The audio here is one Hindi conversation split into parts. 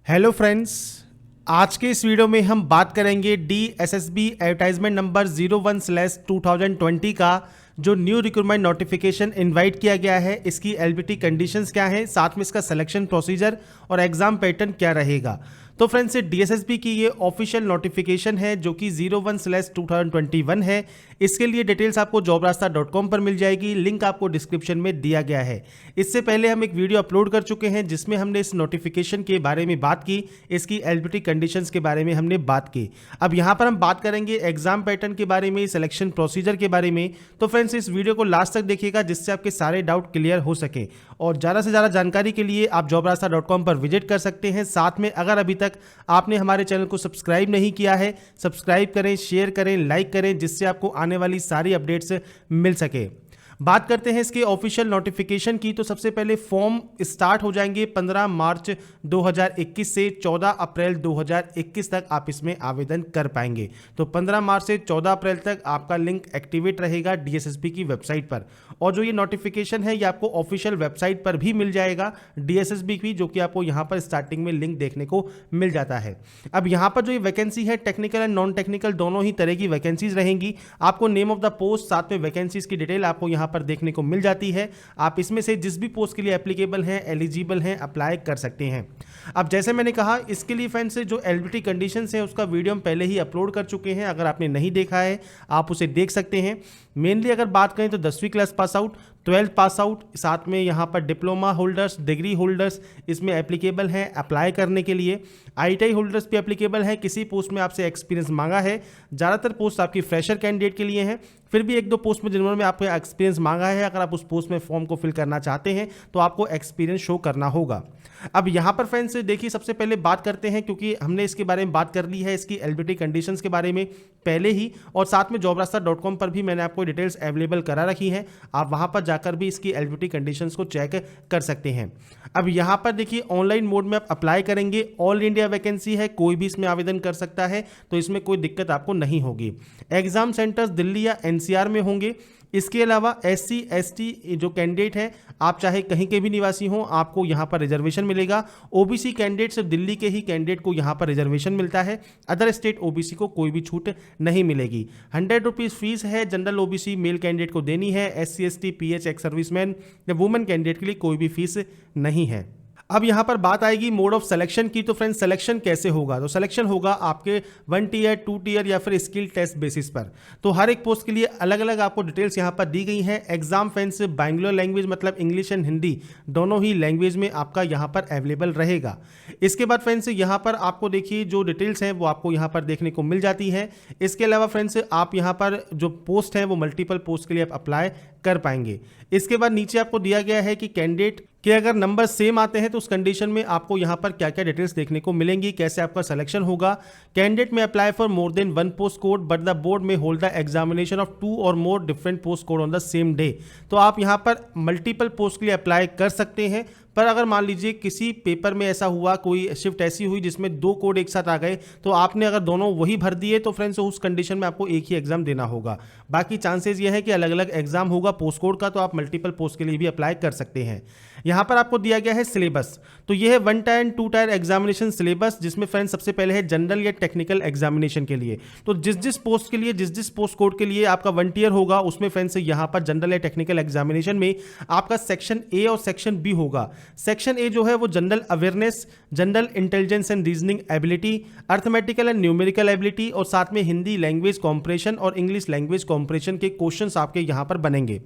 हेलो फ्रेंड्स, आज के इस वीडियो में हम बात करेंगे DSSB एडवर्टाइजमेंट नंबर 01/2020 का जो न्यू रिक्रूटमेंट नोटिफिकेशन इनवाइट किया गया है। इसकी एलिजिबिलिटी कंडीशंस क्या है, साथ में इसका सिलेक्शन प्रोसीजर और एग्जाम पैटर्न क्या रहेगा। तो फ्रेंड्स, DSSB की ये ऑफिशियल नोटिफिकेशन है जो कि 01/2021 है। इसके लिए डिटेल्स आपको jobrasta.com पर मिल जाएगी, लिंक आपको डिस्क्रिप्शन में दिया गया है। इससे पहले हम एक वीडियो अपलोड कर चुके हैं जिसमें हमने इस नोटिफिकेशन के बारे में बात की, इसकी एलिजिबिलिटी कंडीशंस के बारे में हमने बात की। अब यहाँ पर हम बात करेंगे एग्जाम पैटर्न के बारे में, सिलेक्शन प्रोसीजर के बारे में। तो फ्रेंड्स, इस वीडियो को लास्ट तक देखिएगा जिससे आपके सारे डाउट क्लियर हो सके। और ज़्यादा से ज़्यादा जानकारी के लिए आप jobrasta.com पर विजिट कर सकते हैं। साथ में अगर अभी तक आपने हमारे चैनल को सब्सक्राइब नहीं किया है, सब्सक्राइब करें, शेयर करें, लाइक करें, जिससे आपको आने वाली सारी अपडेट्स मिल सके। बात करते हैं इसके ऑफिशियल नोटिफिकेशन की। तो सबसे पहले फॉर्म स्टार्ट हो जाएंगे 15 मार्च 2021 से 14 अप्रैल 2021 तक आप इसमें आवेदन कर पाएंगे। तो 15 मार्च से 14 अप्रैल तक आपका लिंक एक्टिवेट रहेगा DSSB की वेबसाइट पर। और जो ये नोटिफिकेशन है ये आपको ऑफिशियल वेबसाइट पर भी मिल जाएगा DSSB की, जो कि आपको यहाँ पर स्टार्टिंग में लिंक देखने को मिल जाता है। अब यहाँ पर जो ये वैकेंसी है, टेक्निकल एंड नॉन टेक्निकल दोनों ही तरह की वैकेंसीज रहेंगी। आपको नेम ऑफ द पोस्ट, साथ में वैकेंसीज की डिटेल आपको यहाँ पर देखने को मिल जाती है। आप इसमें से जिस भी पोस्ट के लिए एप्लीकेबल हैं, एलिजिबल हैं, अप्लाई कर सकते हैं। अब जैसे मैंने कहा, इसके लिए फ्रेंड्स जो एलिजिबिलिटी कंडीशंस हैं उसका वीडियो हम पहले ही अपलोड कर चुके हैं। अगर आपने नहीं देखा है आप उसे देख सकते हैं। मेनली अगर बात करें तो 10वीं class pass out, 12th pass out, साथ में यहाँ पर डिप्लोमा होल्डर्स, डिग्री होल्डर्स इसमें एप्लीकेबल हैं अप्लाई करने के लिए। ITI होल्डर्स भी एप्लीकेबल है। किसी पोस्ट में आपसे एक्सपीरियंस मांगा है, ज़्यादातर पोस्ट आपकी फ्रेशर कैंडिडेट के लिए हैं। फिर भी एक दो पोस्ट में जिन्होंने आपका एक्सपीरियंस मांगा है, अगर आप उस पोस्ट में फॉर्म को फिल करना चाहते हैं तो आपको एक्सपीरियंस शो करना होगा। अब यहाँ पर फ्रेंड्स देखिए, सबसे पहले बात करते हैं, क्योंकि हमने इसके बारे में बात कर ली है, इसकी एलिजिबिलिटी कंडीशंस के बारे में पहले ही, और साथ में jobrasta.com पर भी मैंने आपको डिटेल्स अवेलेबल करा रखी हैं। आप वहाँ पर जाकर भी इसकी एलिजिबिलिटी कंडीशंस को चेक कर सकते हैं। अब यहाँ पर देखिए, ऑनलाइन मोड में आप अप्लाई करेंगे। ऑल इंडिया वैकेंसी है, कोई भी इसमें आवेदन कर सकता है, तो इसमें कोई दिक्कत आपको नहीं होगी। एग्जाम सेंटर्स दिल्ली या NCR में होंगे। इसके अलावा SC ST जो कैंडिडेट हैं, आप चाहे कहीं के भी निवासी हों, आपको यहाँ पर रिजर्वेशन मिलेगा। OBC कैंडिडेट सिर्फ दिल्ली के ही कैंडिडेट को यहाँ पर रिजर्वेशन मिलता है। अदर स्टेट OBC को कोई भी छूट नहीं मिलेगी। 100 रुपीज़ फीस है जनरल OBC मेल कैंडिडेट को देनी है। SC ST PH ex serviceman या वुमेन कैंडिडेट के लिए कोई भी फीस नहीं है। अब यहाँ पर बात आएगी मोड ऑफ सिलेक्शन की। तो फ्रेंड्स, सिलेक्शन कैसे होगा? तो सिलेक्शन होगा आपके 1 टियर, 2 टियर या फिर स्किल टेस्ट बेसिस पर। तो हर एक पोस्ट के लिए अलग अलग आपको डिटेल्स यहाँ पर दी गई हैं। एग्जाम फ्रेंड्स बैंगलोर लैंग्वेज मतलब इंग्लिश एंड हिंदी दोनों ही लैंग्वेज में आपका यहाँ पर अवेलेबल रहेगा। इसके बाद फ्रेंड्स यहाँ पर आपको देखिए जो डिटेल्स हैं वो आपको यहाँ पर देखने को मिल जाती है। इसके अलावा फ्रेंड्स आप यहाँ पर जो पोस्ट है वो मल्टीपल पोस्ट के लिए आप अप्लाई कर पाएंगे। इसके बाद नीचे आपको दिया गया है कि कैंडिडेट कि अगर नंबर सेम आते हैं तो उस कंडीशन में आपको यहाँ पर क्या क्या डिटेल्स देखने को मिलेंगी, कैसे आपका सिलेक्शन होगा। कैंडिडेट में apply for more than 1 post code but the board में होल्ड द एग्जामिनेशन ऑफ 2 और more different post code on the same day. तो आप यहाँ पर मल्टीपल पोस्ट के लिए अप्लाई कर सकते हैं। पर अगर मान लीजिए किसी पेपर में ऐसा हुआ, कोई शिफ्ट ऐसी हुई जिसमें 2 कोड एक साथ आ गए, तो आपने अगर दोनों वही भर दिए तो फ्रेंड्स उस कंडीशन में आपको एक ही एग्जाम देना होगा। बाकी चांसेस ये है कि अलग अलग एग्जाम होगा पोस्ट कोड का, तो आप मल्टीपल पोस्ट के लिए भी अप्लाई कर सकते हैं। यहाँ पर आपको दिया गया है सिलेबस। तो ये है 1 tyre and 2 tyre examination syllabus, जिसमें फ्रेंड्स सबसे पहले है जनरल या टेक्निकल एग्जामिनेशन के लिए। तो जिस पोस्ट के लिए जिस पोस्ट कोड के लिए आपका 1 टियर होगा उसमें फ्रेंड्स यहाँ पर जनरल या टेक्निकल एग्जामिनेशन में आपका सेक्शन A और सेक्शन B होगा। सेक्शन A जो है वो general awareness, general intelligence and reasoning ability, arithmetical and numerical ability, और साथ में हिंदी लैंग्वेज कॉम्प्रेशन और इंग्लिश लैंग्वेज कॉम्प्रेशन के क्वेश्चंस आपके यहाँ पर बनेंगे।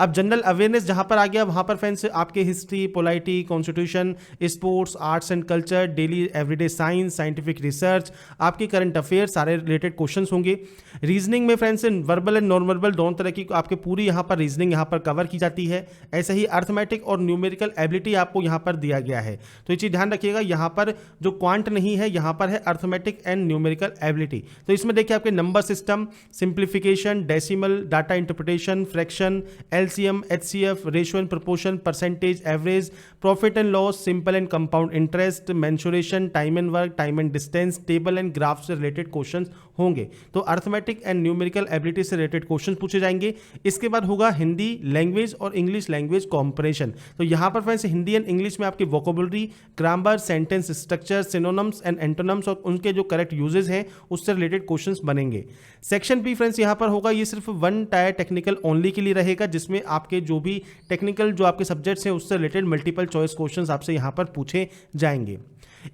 अब जनरल अवेयरनेस जहाँ पर आ गया, वहाँ पर फ्रेंड्स आपके history, polity, constitution, sports, arts and culture, daily everyday science, scientific research, आपके करंट अफेयर सारे रिलेटेड क्वेश्चंस होंगे। रीजनिंग में friends verbal and non verbal दोनों तरह की आपके पूरी यहाँ पर रीजनिंग यहाँ पर कवर की जाती है। ऐसे ही अर्थमेटिक और न्यूमेरिकल एबिलिटी आपको यहाँ पर दिया गया है। तो ये चीज़ ध्यान रखिएगा, यहाँ पर जो क्वांट नहीं है, यहाँ पर है अर्थमेटिक एंड न्यूमेरिकल एबिलिटी। तो इसमें देखिए आपके number system, simplification, decimal, data interpretation, fraction, LCM, HCF, ratio and proportion, percentage, average, profit and loss, simple and compound interest, mensuration, time and work, time and distance, table and graph से रिलेटेड क्वेश्चन होंगे। तो अर्थमेटिक एंड न्यूमेरिकल एबिलिटी से रिलेटेड क्वेश्चन पूछे जाएंगे। इसके बाद होगा हिंदी लैंग्वेज और इंग्लिश लैंग्वेज कॉम्परेशन। तो यहाँ पर फ्रेंड्स हिंदी एंड इंग्लिश में आपकी vocabulary, grammar, sentence structure, synonyms and antonyms और उनके जो करेक्ट यूजेस हैं उससे रिलेटेड क्वेश्चंस बनेंगे। सेक्शन बी फ्रेंड्स यहाँ पर होगा, ये सिर्फ वन टायर टेक्निकल ओनली के लिए रहेगा, जिसमें आपके जो भी टेक्निकल जो आपके सब्जेक्ट्स हैं उससे रिलेटेड मल्टीपल चॉइस क्वेश्चंस आपसे यहाँ पर पूछे जाएंगे।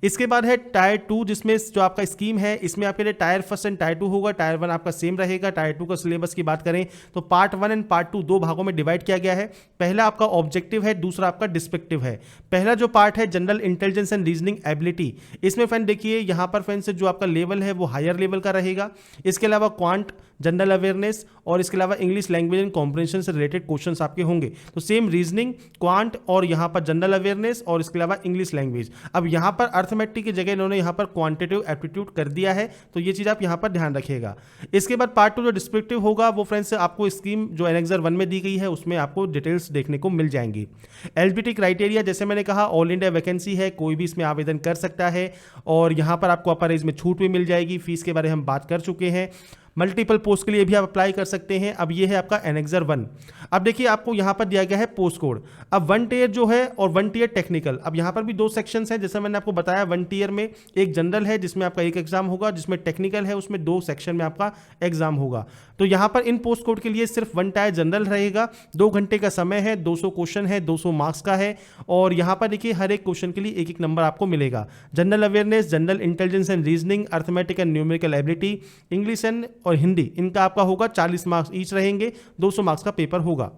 इसके बाद है टायर 2, जिसमें जो आपका स्कीम है इसमें आपके लिए टायर 1 एंड टायर 2 होगा। टायर 1 आपका सेम रहेगा। टायर 2 का सिलेबस की बात करें तो पार्ट 1 एंड पार्ट 2 दो भागों में डिवाइड किया गया है। पहला आपका ऑब्जेक्टिव है, दूसरा आपका डिस्क्रिप्टिव है। पहला जो पार्ट है general intelligence and reasoning ability, इसमें फ्रेंड देखिए यहाँ पर फ्रेंड्स जो आपका लेवल है वो हायर लेवल का रहेगा। इसके अलावा क्वांट, जनरल अवेयरनेस और इसके अलावा इंग्लिश लैंग्वेज एंड कॉम्प्रिहेंशन से रिलेटेड क्वेश्चंस आपके होंगे। तो सेम रीजनिंग, क्वांट और यहाँ पर जनरल अवेयरनेस और इसके अलावा इंग्लिश लैंग्वेज। अब यहाँ पर अर्थमेटिक की जगह इन्होंने यहाँ पर क्वांटिटेटिव एप्टीट्यूड कर दिया है, तो ये चीज़ आप यहाँ पर ध्यान रखिएगा। इसके बाद पार्ट 2 जो डिस्क्रिप्टिव होगा वो फ्रेंड्स आपको स्कीम जो एनेक्सर 1 में दी गई है उसमें आपको डिटेल्स देखने को मिल जाएंगी। एलिजिबिलिटी क्राइटेरिया जैसे मैंने कहा ऑल इंडिया वैकेंसी है, कोई भी इसमें आवेदन कर सकता है और यहाँ पर आपको अपर एज में छूट भी मिल जाएगी। फीस के बारे में हम बात कर चुके हैं। मल्टीपल पोस्ट के लिए भी आप अप्लाई कर सकते हैं। अब ये है आपका एनेक्सर 1। अब देखिए आपको यहाँ पर दिया गया है पोस्ट कोड। अब 1 टियर जो है और 1 टियर टेक्निकल, अब यहाँ पर भी 2 सेक्शंस हैं जैसे मैंने आपको बताया। 1 टियर में एक जनरल है जिसमें आपका एक एग्जाम होगा, जिसमें टेक्निकल है उसमें 2 सेक्शन में आपका एग्जाम होगा। तो यहाँ पर इन पोस्ट कोड के लिए सिर्फ 1 टायर जनरल रहेगा। 2 घंटे का समय है, 200 क्वेश्चन है, 200 मार्क्स का है और यहाँ पर देखिए हर एक क्वेश्चन के लिए एक नंबर आपको मिलेगा। General awareness, general intelligence and reasoning, arithmetic and numerical ability, English and और हिंदी, इनका आपका होगा 40 मार्क्स ईच रहेंगे। 200 मार्क्स का पेपर होगा।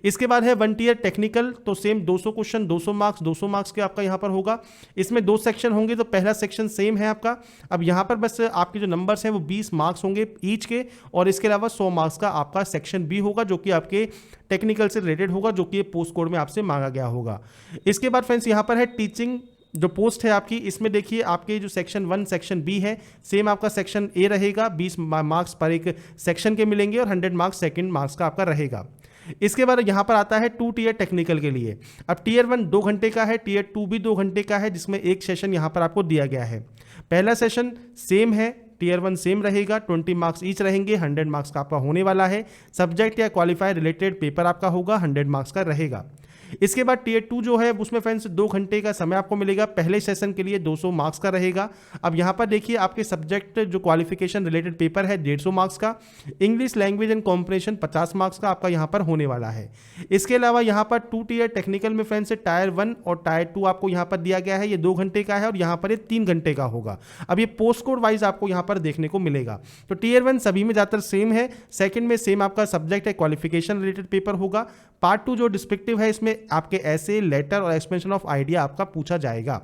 इसके बाद है 1 टियर टेक्निकल, तो सेम 200 क्वेश्चन, 200 मार्क्स के आपका यहाँ पर होगा। इसमें 2 सेक्शन होंगे, तो पहला सेक्शन सेम है आपका। अब यहाँ पर बस आपके जो नंबर्स हैं वो 20 मार्क्स होंगे ईच के और इसके अलावा 100 मार्क्स का आपका सेक्शन बी होगा जो कि आपके टेक्निकल से रिलेटेड होगा, जो कि पोस्ट कोड में आपसे मांगा गया होगा। इसके बाद फ्रेंड्स यहाँ पर है टीचिंग जो पोस्ट है आपकी, इसमें देखिए आपके जो सेक्शन 1 सेक्शन बी है सेम आपका सेक्शन ए रहेगा। 20 मार्क्स पर एक सेक्शन के मिलेंगे और 100 मार्क्स सेकंड मार्क्स का आपका रहेगा। इसके बाद यहाँ पर आता है 2 टियर टेक्निकल के लिए। अब टियर 1 2 घंटे का है, टियर 2 भी 2 घंटे का है, जिसमें एक सेशन यहाँ पर आपको दिया गया है। पहला सेशन सेम है, टियर 1 सेम रहेगा, 20 मार्क्स ईच रहेंगे, 100 मार्क्स का आपका होने वाला है। सब्जेक्ट या क्वालिफाई रिलेटेड पेपर आपका होगा, 100 मार्क्स का रहेगा। इसके बाद टियर 2 जो है उसमें फ्रेंड्स 2 घंटे का समय आपको मिलेगा। पहले सेशन के लिए 200 मार्क्स का रहेगा। अब यहाँ पर देखिए आपके सब्जेक्ट जो क्वालिफिकेशन रिलेटेड पेपर है 150 मार्क्स का। English language and comprehension 50 marks का आपका यहाँ पर होने वाला है। इसके अलावा यहाँ पर 2 टियर टेक्निकल में फ्रेंड्स टायर 1 और टायर 2 आपको यहाँ पर दिया गया है, ये 2 घंटे का है और यहाँ पर ये 3 घंटे का होगा। अब ये पोस्ट कोड वाइज आपको यहाँ पर देखने को मिलेगा। तो टियर 1 सभी में ज़्यादातर सेम है, सेकंड में सेम आपका सब्जेक्ट है, क्वालिफिकेशन रिलेटेड पेपर होगा। पार्ट 2 जो डिस्क्रिप्टिव है इसमें आपके ऐसे लेटर और एक्सपेंशन ऑफ आइडिया आपका पूछा जाएगा।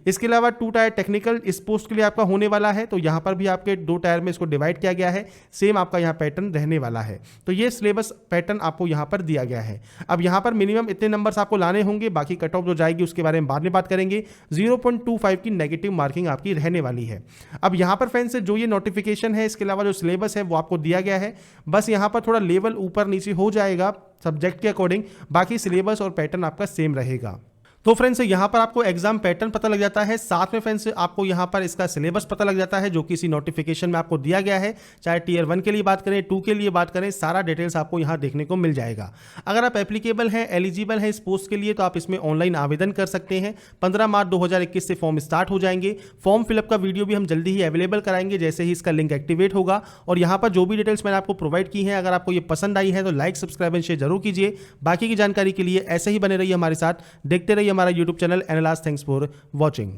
इसके अलावा 2 टायर टेक्निकल इस पोस्ट के लिए आपका होने वाला है, तो यहाँ पर भी आपके 2 टायर में इसको डिवाइड किया गया है। सेम आपका यहाँ पैटर्न रहने वाला है। तो ये सिलेबस पैटर्न आपको यहाँ पर दिया गया है। अब यहाँ पर मिनिमम इतने नंबर्स आपको लाने होंगे, बाकी कट ऑफ जो जाएगी उसके बारे में बाद में बात करेंगे। 0.25 की नेगेटिव मार्किंग आपकी रहने वाली है। अब यहाँ पर फ्रेंड्स जो ये नोटिफिकेशन है इसके अलावा जो सिलेबस है वो आपको दिया गया है, बस यहाँ पर थोड़ा लेवल ऊपर नीचे हो जाएगा सब्जेक्ट के अकॉर्डिंग, बाकी सिलेबस और पैटर्न आपका सेम रहेगा। तो फ्रेंड्स यहाँ पर आपको एग्जाम पैटर्न पता लग जाता है, साथ में फ्रेंड्स आपको यहाँ पर इसका सिलेबस पता लग जाता है जो कि इसी नोटिफिकेशन में आपको दिया गया है। चाहे टियर 1 के लिए बात करें, 2 के लिए बात करें, सारा डिटेल्स आपको यहाँ देखने को मिल जाएगा। अगर आप एप्लीकेबल हैं, एलिजिबल हैं इस पोस्ट के लिए, तो आप इसमें ऑनलाइन आवेदन कर सकते हैं। 15 मार्च 2021 से फॉर्म स्टार्ट हो जाएंगे। फॉर्म फिलअप का वीडियो भी हम जल्दी ही अवेलेबल कराएंगे जैसे ही इसका लिंक एक्टिवेट होगा। और यहाँ पर जो भी डिटेल्स मैंने आपको प्रोवाइड की हैं, अगर आपको ये पसंद आई है तो लाइक, सब्सक्राइब एंड शेयर जरूर कीजिए। बाकी की जानकारी के लिए ऐसे ही बने रहिए हमारे साथ, देखते रहिए हमारा यूट्यूब चैनल एनालास्ट। Thanks for watching.